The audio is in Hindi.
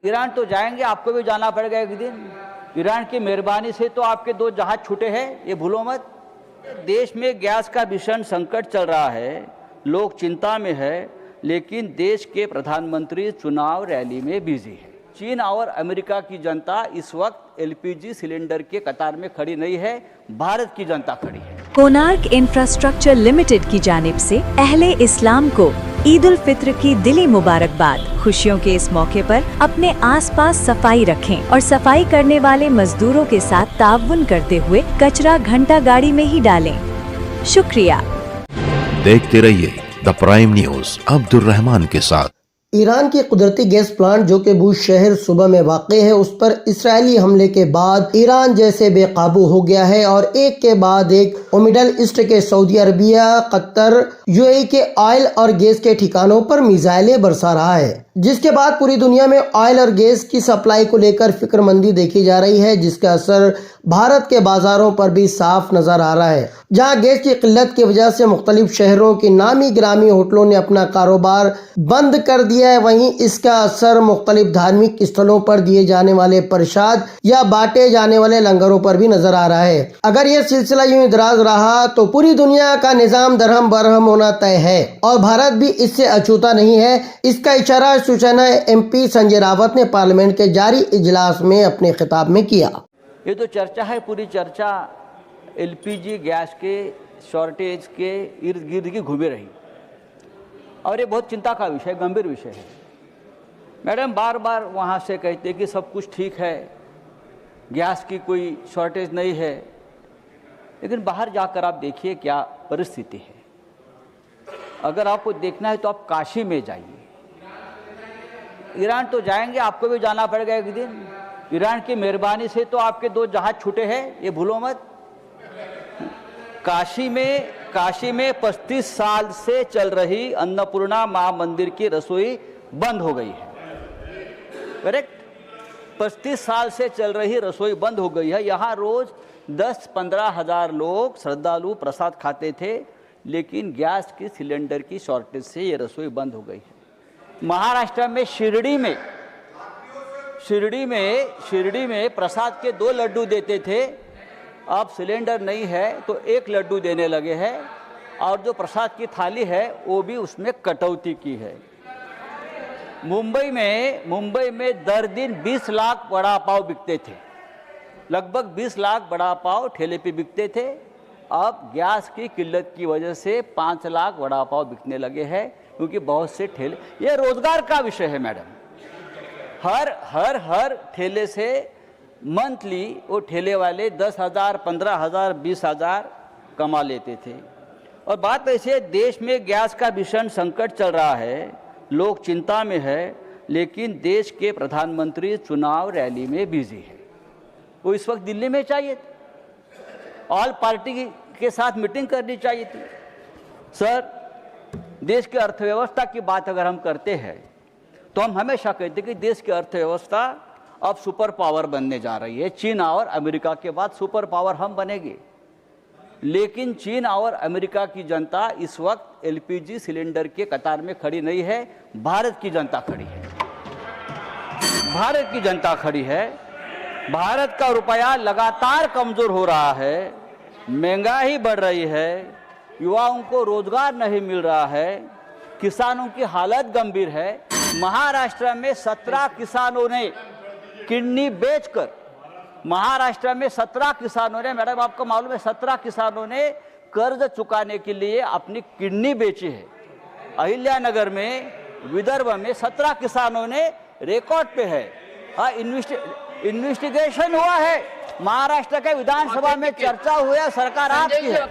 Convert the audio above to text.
ईरान तो जाएंगे, आपको भी जाना पड़ेगा एक दिन। ईरान की मेहरबानी से तो आपके 2 जहाज छूटे हैं, ये भूलो मत। देश में गैस का भीषण संकट चल रहा है, लोग चिंता में है, लेकिन देश के प्रधानमंत्री चुनाव रैली में बिजी है। चीन और अमेरिका की जनता इस वक्त एलपीजी सिलेंडर के कतार में खड़ी नहीं है, भारत की जनता खड़ी है। कोणार्क इंफ्रास्ट्रक्चर लिमिटेड की जानिब से अहले इस्लाम को ईद उल फित्र की दिली मुबारकबाद। खुशियों के इस मौके पर अपने आसपास सफाई रखें और सफाई करने वाले मजदूरों के साथ ताउन करते हुए कचरा घंटा गाड़ी में ही डालें। शुक्रिया। देखते रहिए the prime news Abdul Rahman के साथ। ईरान के कुदरती गैस प्लांट जो कि बूश शहर सूबा में वाक़े है, उस पर इस्राएली हमले के बाद ईरान जैसे बेकाबू हो गया है और एक के बाद एक मिडल ईस्ट के सऊदी अरबिया, कतर, यूएई के ऑयल और गैस के ठिकानों पर मिसाइलें बरसा रहा है, जिसके बाद पूरी दुनिया में ऑयल और गैस की सप्लाई को लेकर फिक्रमंदी देखी जा रही है, जिसका असर भारत के बाजारों पर भी साफ नजर आ रहा है। जहां गैस की किल्लत की वजह से मुख्तलिफ शहरों की नामी गिरामी होटलों ने अपना कारोबार बंद कर दिया है, वहीं इसका असर मुख्तलिफ धार्मिक स्थलों पर दिए जाने वाले प्रसाद या बांटे जाने वाले लंगरों पर भी नजर आ रहा है। अगर यह सिलसिला यूं दराज रहा तो पूरी दुनिया का निजाम दरहम बरहम होना तय है और भारत भी इससे अछूता नहीं है। इसका इशारा शिवसेना एमपी संजय रावत ने पार्लियामेंट के जारी इजलास में अपने खिताब में किया। ये तो चर्चा है, पूरी चर्चा एलपीजी गैस के शॉर्टेज के इर्द गिर्द की घूमी रही और ये बहुत चिंता का विषय, गंभीर विषय है। मैडम बार बार वहाँ से कहते कि सब कुछ ठीक है, गैस की कोई शॉर्टेज नहीं है, लेकिन बाहर जाकर आप देखिए क्या परिस्थिति है। अगर आपको देखना है तो आप काशी में जाइए। ईरान तो जाएंगे, आपको भी जाना पड़ेगा एक दिन। ईरान की मेहरबानी से तो आपके 2 जहाज छूटे हैं, ये भूलो मत। काशी में 35 साल से चल रही अन्नपूर्णा मां मंदिर की रसोई बंद हो गई है। करेक्ट, 35 साल से चल रही रसोई बंद हो गई है। यहाँ रोज 10-15 हजार लोग श्रद्धालु प्रसाद खाते थे, लेकिन गैस की सिलेंडर की शॉर्टेज से ये रसोई बंद हो गई है। महाराष्ट्र में शिरडी में प्रसाद के 2 लड्डू देते थे, अब सिलेंडर नहीं है तो 1 लड्डू देने लगे हैं और जो प्रसाद की थाली है वो भी उसमें कटौती की है। मुंबई में दर दिन 20 लाख वड़ा पाव बिकते थे, लगभग 20 लाख वड़ा पाव ठेले पे बिकते थे। अब गैस की किल्लत की वजह से 5 लाख वड़ा पाव बिकने लगे हैं, क्योंकि बहुत से ठेले, ये रोजगार का विषय है मैडम। हर ठेले से मंथली वो ठेले वाले 10,000, 15,000, 20,000 कमा लेते थे। और बात ऐसे, देश में गैस का भीषण संकट चल रहा है, लोग चिंता में है, लेकिन देश के प्रधानमंत्री चुनाव रैली में बिजी है। वो इस वक्त दिल्ली में चाहिए थे, ऑल पार्टी के साथ मीटिंग करनी चाहिए थी। सर, देश की अर्थव्यवस्था की बात अगर हम करते हैं तो हम हमेशा कहते हैं कि देश की अर्थव्यवस्था अब सुपर पावर बनने जा रही है। चीन और अमेरिका के बाद सुपर पावर हम बनेंगे, लेकिन चीन और अमेरिका की जनता इस वक्त एलपीजी सिलेंडर के कतार में खड़ी नहीं है, भारत की जनता खड़ी है। भारत की जनता खड़ी है। भारत का रुपया लगातार कमजोर हो रहा है, महंगाई बढ़ रही है, युवाओं को रोजगार नहीं मिल रहा है, किसानों की हालत गंभीर है। महाराष्ट्र में 17 किसानों ने किडनी बेचकर, महाराष्ट्र में 17 किसानों ने, मैडम आपको मालूम है, 17 किसानों ने कर्ज चुकाने के लिए अपनी किडनी बेची है। अहिल्यानगर में, विदर्भ में 17 किसानों ने, रिकॉर्ड पे है। हाँ, इन्वेस्टिगेशन हुआ है, महाराष्ट्र के विधानसभा में चर्चा हुआ है, सरकार आपकी है।